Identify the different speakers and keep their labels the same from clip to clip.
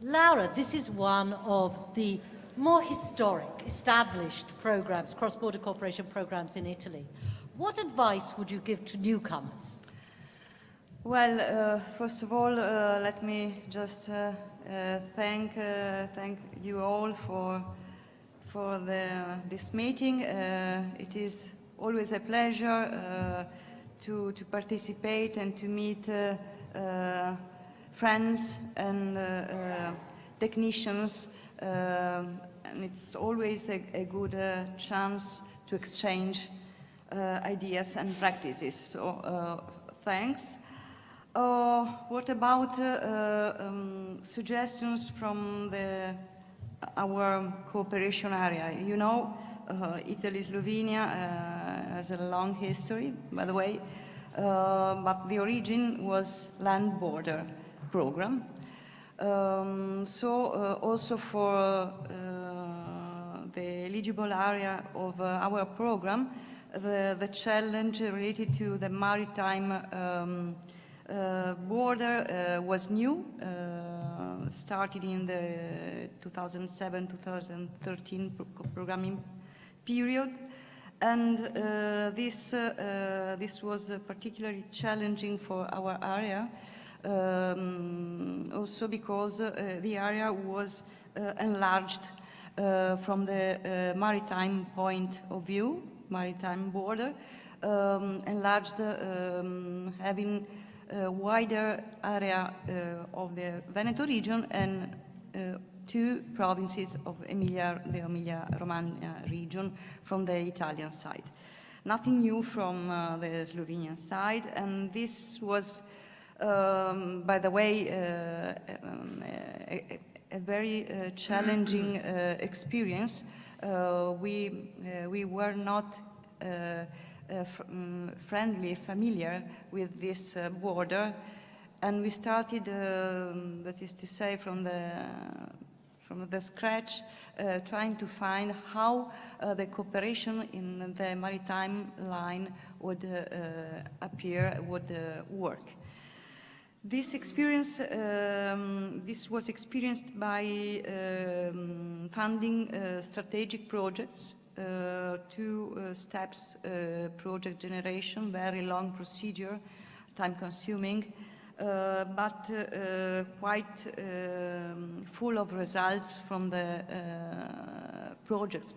Speaker 1: Laura, this is one of the more historic, established programs, cross-border cooperation programs in Italy. What advice would you give to newcomers?
Speaker 2: Well, first of all, let me just thank you all for this meeting. It is always a pleasure to participate and to meet friends and technicians, and it's always a good chance to exchange ideas and practices. So thanks. What about suggestions from our cooperation area? You know, Italy-Slovenia has a long history, by the way, but the origin was land border program. So also for the eligible area of our program, the challenge related to the maritime border was new, started in the 2007-2013 programming period, and this was particularly challenging for our area, also because the area was enlarged from the maritime point of view, maritime border, enlarged having a wider area of the Veneto region and two provinces of the Emilia-Romagna region from the Italian side. Nothing new from the Slovenian side, and this was, by the way, a very challenging experience. We were not familiar with this border, and we started, that is to say, from the scratch, trying to find how the cooperation in the maritime line would work. This experience, this was experienced by funding strategic projects, two steps project generation, very long procedure, time consuming, but quite full of results from the project's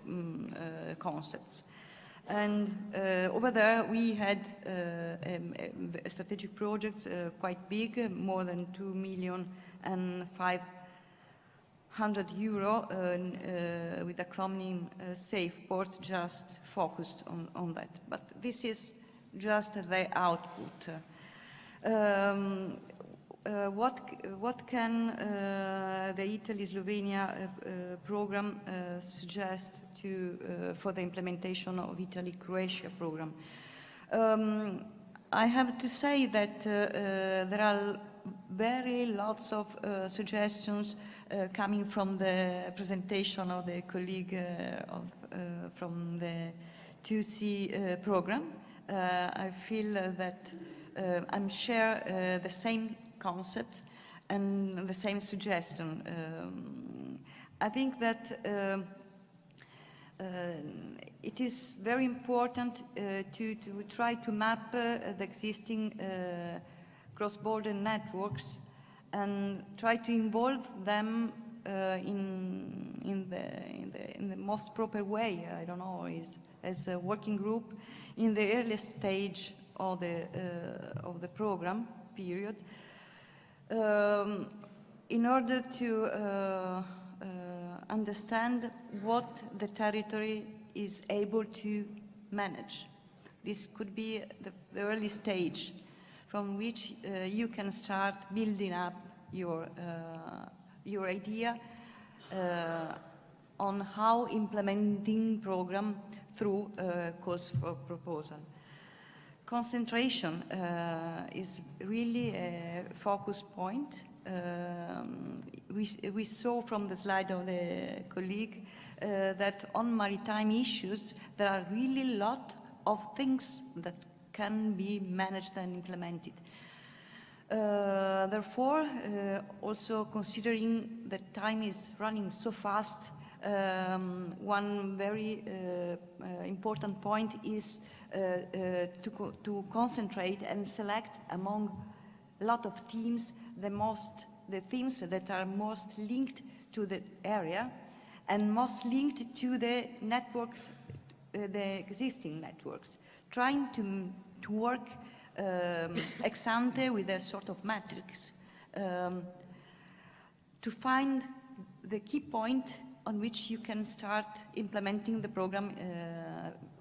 Speaker 2: concepts. And over there we had strategic projects quite big, more than 2,500,000 euro, with the acronym SafePort, just focused on that. But this is just the output. What can the Italy-Slovenia program suggest for the implementation of Italy-Croatia program? I have to say that there are lots of suggestions coming from the presentation of the colleague from the 2C program. I feel that I'm share the same concept and the same suggestion. I think that it is very important to try to map the existing cross-border networks and try to involve them in the most proper way. I don't know, as a working group in the earliest stage of the program period, in order to understand what the territory is able to manage. This could be the early stage from which you can start building up your idea on how implementing program through calls for proposal. Concentration is really a focus point. We saw from the slide of the colleague that on maritime issues there are really a lot of things that can be managed and implemented. Therefore, also considering that time is running so fast, one very important point is to concentrate and select among a lot of teams the themes that are most linked to the area and most linked to the networks, the existing networks, trying to work ex ante with a sort of matrix to find the key point on which you can start implementing the program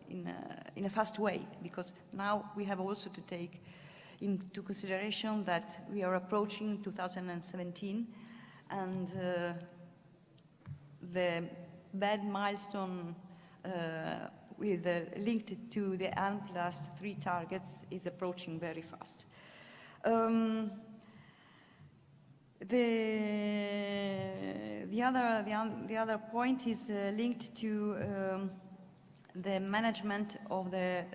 Speaker 2: in a fast way, because now we have also to take into consideration that we are approaching 2017 and the bad milestone linked to the N+3 targets is approaching very fast. The other point is linked to the management of the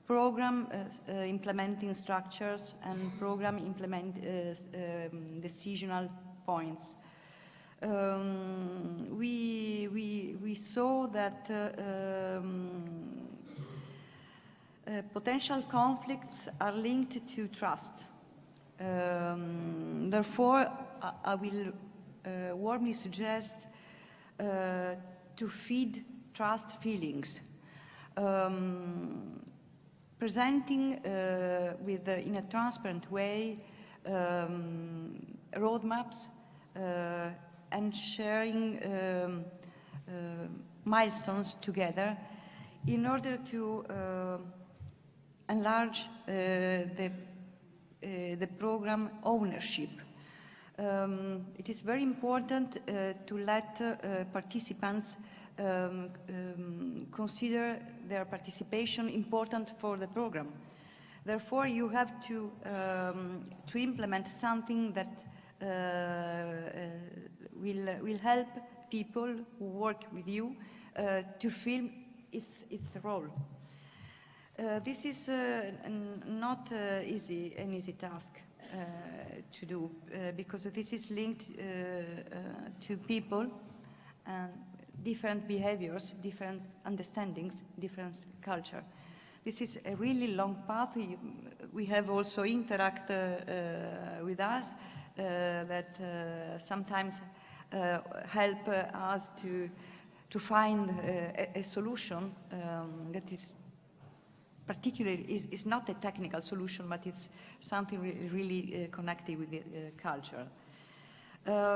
Speaker 2: program implementing structures and program decisional points. We saw that potential conflicts are linked to trust. Therefore, I will warmly suggest to feed trust feelings. Presenting in a transparent way roadmaps and sharing milestones together in order to enlarge the program ownership. It is very important to let participants consider their participation important for the program. Therefore, you have to implement something that will help people who work with you to feel its role. This is not an easy task to do because this is linked to people and different behaviors, different understandings, different culture. This is a really long path. We have also Interreg with us that sometimes help us to find a solution that is particularly is not a technical solution, but it's something really connected with the culture.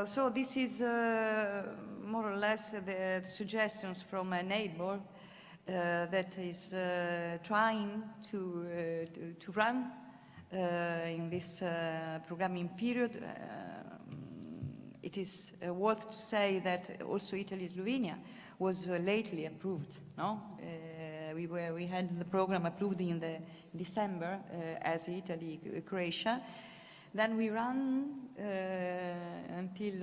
Speaker 2: So this is more or less the suggestions from a neighbor that is trying to run in this programming period. It is worth to say that also Italy-Slovenia was lately approved. No, we had the program approved in December as Italy-Croatia. Then we ran until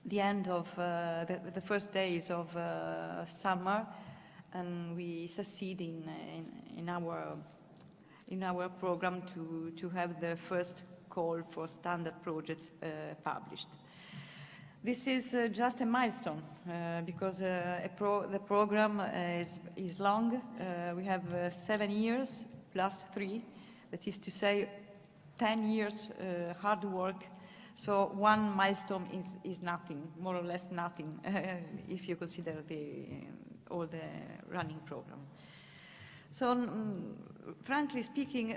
Speaker 2: the end of the first days of summer, and we succeed in our program to have the first call for standard projects published. This is just a milestone because the program is long. We have 7 years plus 3. That is to say, 10 years hard work. So one milestone is nothing, more or less nothing, if you consider all the running program. So, frankly speaking,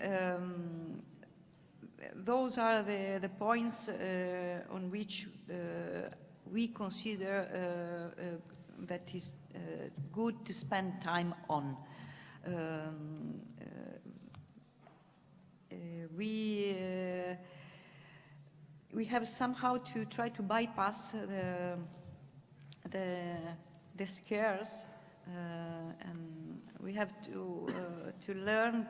Speaker 2: those are the points on which we consider that is good to spend time on. We have somehow to try to bypass the scares, and we have to learn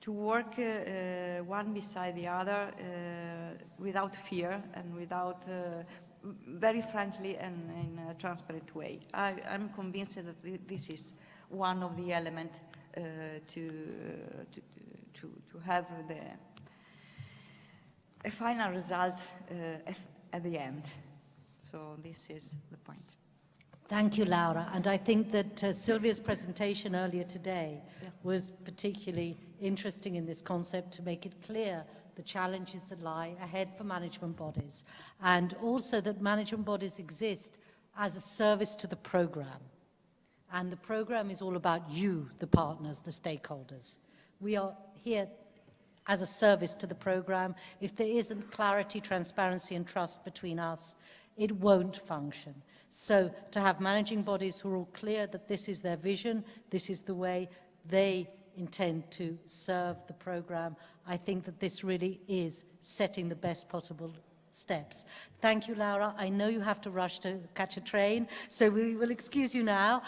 Speaker 2: to work one beside the other without fear and without very frankly and in a transparent way. I'm convinced that this is one of the elements to have a final result at the end. So this is the point.
Speaker 1: Thank you, Laura. And I think that Sylvia's presentation earlier today was particularly interesting in this concept to make it clear the challenges that lie ahead for management bodies, and also that management bodies exist as a service to the program. And the program is all about you, the partners, the stakeholders. We are here as a service to the program. If there isn't clarity, transparency and trust between us, it won't function. So to have managing bodies who are all clear that this is their vision, this is the way they intend to serve the program, I think that this really is setting the best possible steps. Thank you, Laura. I know you have to rush to catch a train, so we will excuse you now.